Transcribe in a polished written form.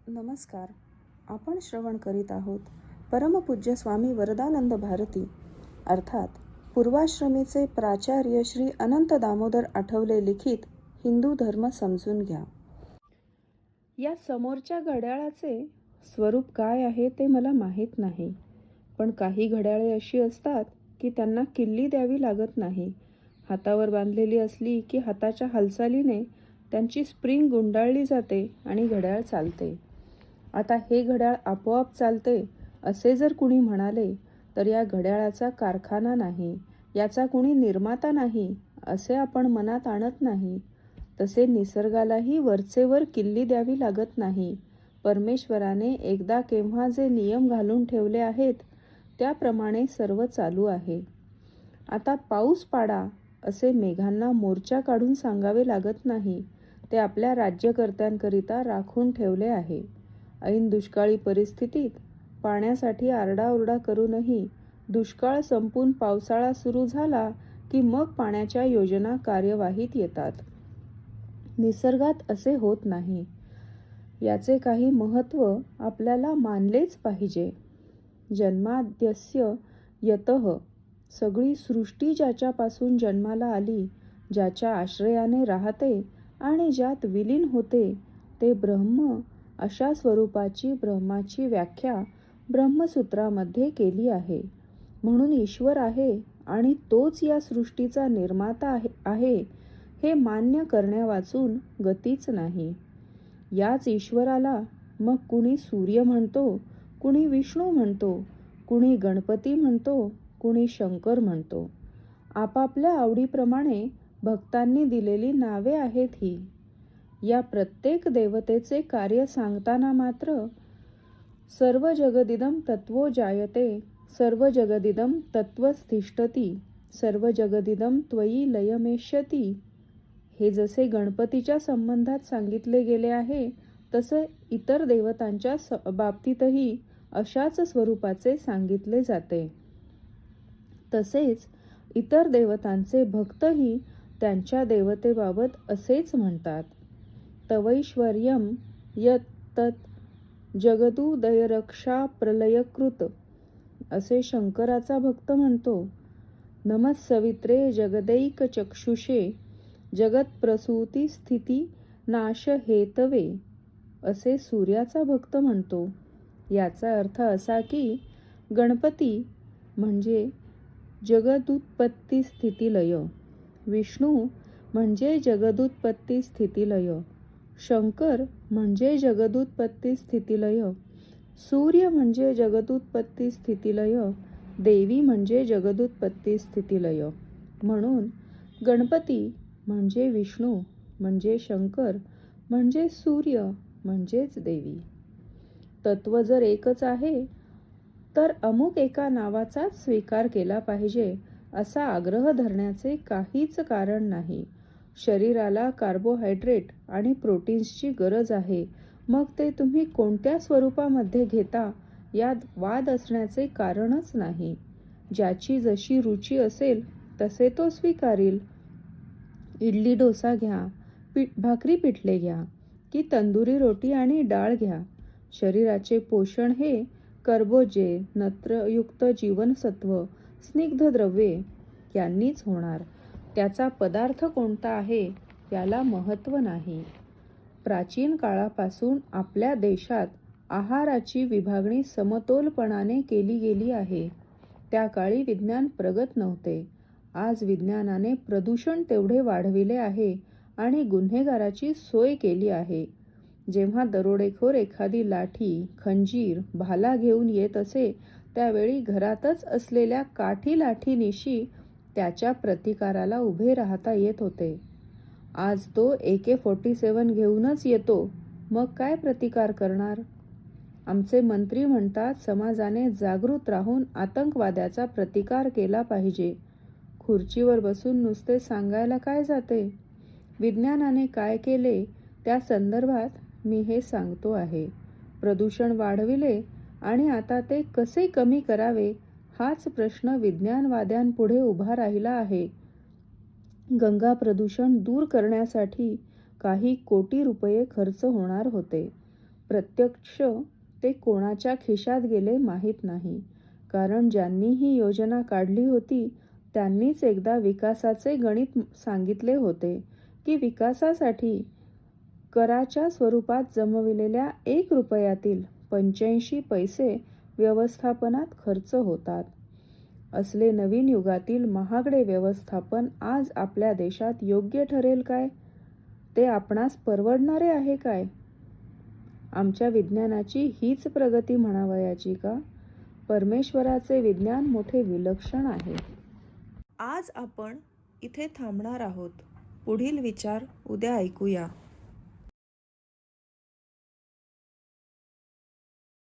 नमस्कार. आपण श्रवण करीत आहोत परमपूज्य स्वामी वरदानंद भारती अर्थात पूर्वाश्रमीचे प्राचार्य श्री अनंत दामोदर आठवले लिखित हिंदू धर्म समजून घ्या. या समोरच्या घड्याळाचे स्वरूप काय आहे ते मला माहीत नाही, पण काही घड्याळे अशी असतात की त्यांना किल्ली द्यावी लागत नाही. हातावर बांधलेली असली की हाताच्या हालचालीने त्यांची स्प्रिंग गुंडाळली जाते आणि घड्याळ चालते. आता हे घड्याळ आपोआप चालते असे जर कुणी म्हणाले तर या घड्याळाचा कारखाना नाही, याचा कुणी निर्माता नाही असे आपण मनात आणत नाही. तसे निसर्गालाही वरचेवर किल्ली द्यावी लागत नाही. परमेश्वराने एकदा केव्हा जे नियम घालून ठेवले आहेत त्याप्रमाणे सर्व चालू आहे. आता पाऊस पाडा असे मेघांना मोर्चा काढून सांगावे लागत नाही. ते आपल्या राज्यकर्त्यांकरिता राखून ठेवले आहे. ऐन दुष्काळी परिस्थितीत पाण्यासाठी आरडाओरडा करूनही दुष्काळ संपून पावसाळा सुरू झाला की मग पाण्याच्या योजना कार्यवाहीत येतात. निसर्गात असे होत नाही. याचे काही महत्त्व आपल्याला मानलेच पाहिजे. जन्माद्यस्य यतः सगळी सृष्टी ज्याच्यापासून जन्माला आली, ज्याच्या आश्रयाने राहते आणि ज्यात विलीन होते ते ब्रह्म, अशा स्वरूपाची ब्रह्माची व्याख्या ब्रह्मसूत्रामध्ये केली आहे. म्हणून ईश्वर आहे आणि तोच या सृष्टीचा निर्माता आहे हे मान्य करण्यावाचून गतीच नाही. याच ईश्वराला मग कुणी सूर्य म्हणतो, कुणी विष्णू म्हणतो, कुणी गणपती म्हणतो, कुणी शंकर म्हणतो. आपापल्या आवडीप्रमाणे भक्तांनी दिलेली नावे आहेत ही. या प्रत्येक देवतेचे कार्य सांगताना मात्र सर्व जगदिदं तत्त्वो जायते, सर्व जगदिदं तत्त्वस्थिष्ठती, सर्व जगदिदं त्वयि लयमेष्यति हे जसे गणपतीच्या संबंधात सांगितले गेले आहे तसे इतर देवतांच्या बाबतीतही अशाच स्वरूपाचे सांगितले जाते. तसेच इतर देवतांचे भक्तही त्यांच्या देवतेबाबत असेच म्हणतात. तवैश्वर्यं यत्तत् जगदुदयरक्षा प्रलयकृत असे शंकराचा भक्त म्हणतो. नमस्सवित्रे जगदैकचक्षुषे जगत्प्रसूती स्थिती नाश हेतवे असे सूर्याचा भक्त म्हणतो. याचा अर्थ असा की गणपती म्हणजे जगदुत्पत्ती स्थितिलय, विष्णू म्हणजे जगदुत्पत्ती स्थितिलय, शंकर म्हणजे जगदुत्पत्ती स्थितिलय, सूर्य म्हणजे जगदुत्पत्ती स्थितिलय, देवी म्हणजे जगदुत्पत्ती स्थितिलय. म्हणून गणपती म्हणजे विष्णू म्हणजे शंकर म्हणजे सूर्य म्हणजेच देवी. तत्व जर एकच आहे तर अमुक एका नावाचाच स्वीकार केला पाहिजे असा आग्रह धरण्याचे काहीच कारण नाही. शरीराला कार्बोहायड्रेट आणि प्रोटीन्सची गरज आहे, मग ते तुम्ही कोणत्या स्वरूपामध्ये घेता यात वाद असण्याचे कारणच नाही. ज्याची जशी रुची असेल तसे तो स्वीकारील. इडली डोसा घ्या, भाकरी पिठले घ्या की तंदुरी रोटी आणि डाळ घ्या, शरीराचे पोषण हे कर्बोजे, नत्रयुक्त जीवनसत्व, स्निग्ध द्रव्ये यांनीच होणार. त्याचा पदार्थ कोणता आहे याला महत्त्व नाही. प्राचीन काळापासून आपल्या देशात आहाराची विभागणी समतोलपणाने केली गेली आहे. त्या काळी विज्ञान प्रगत नव्हते. आज विज्ञानाने प्रदूषण तेवढे वाढविले आहे आणि गुन्हेगाराची सोय केली आहे. जेव्हा दरोडेखोर एखादी लाठी, खंजीर, भाला घेऊन येत असे त्यावेळी घरातच असलेल्या काठी लाठीनिशी त्याच्या प्रतिकाराला उभे राहता येत होते. आज तो AK-47 घेऊनच येतो, मग काय प्रतिकार करणार? आमचे मंत्री म्हणतात समाजाने जागृत राहून आतंकवाद्याचा प्रतिकार केला पाहिजे. खुर्चीवर बसून नुसते सांगायला काय जाते? विज्ञानाने काय केले त्या संदर्भात मी हे सांगतो आहे. प्रदूषण वाढविले आणि आता ते कसे कमी करावे हाच प्रश्न विज्ञानवाद्यांपुढे उभा राहिला आहे. गंगा प्रदूषण दूर करण्यासाठी काही कोटी रुपये खर्च होणार होते. प्रत्यक्ष ते कोणाच्या खिशात गेले माहीत नाही. कारण ज्यांनी ही योजना काढली होती त्यांनीच एकदा विकासाचे गणित सांगितले होते की विकासासाठी कराच्या स्वरूपात जमविलेल्या 1 रुपयातील 85 पैसे व्यवस्थापनात खर्च होतात. असले नवीन युगातील महागडे व्यवस्थापन आज आपल्या देशात योग्य ठरेल काय? ते आपणास परवडणारे आहे काय? आमच्या विज्ञानाची हीच प्रगती म्हणावयाची का? परमेश्वराचे विज्ञान मोठे विलक्षण आहे. आज आपण इथे थांबणार आहोत. पुढील विचार उद्या ऐकूया.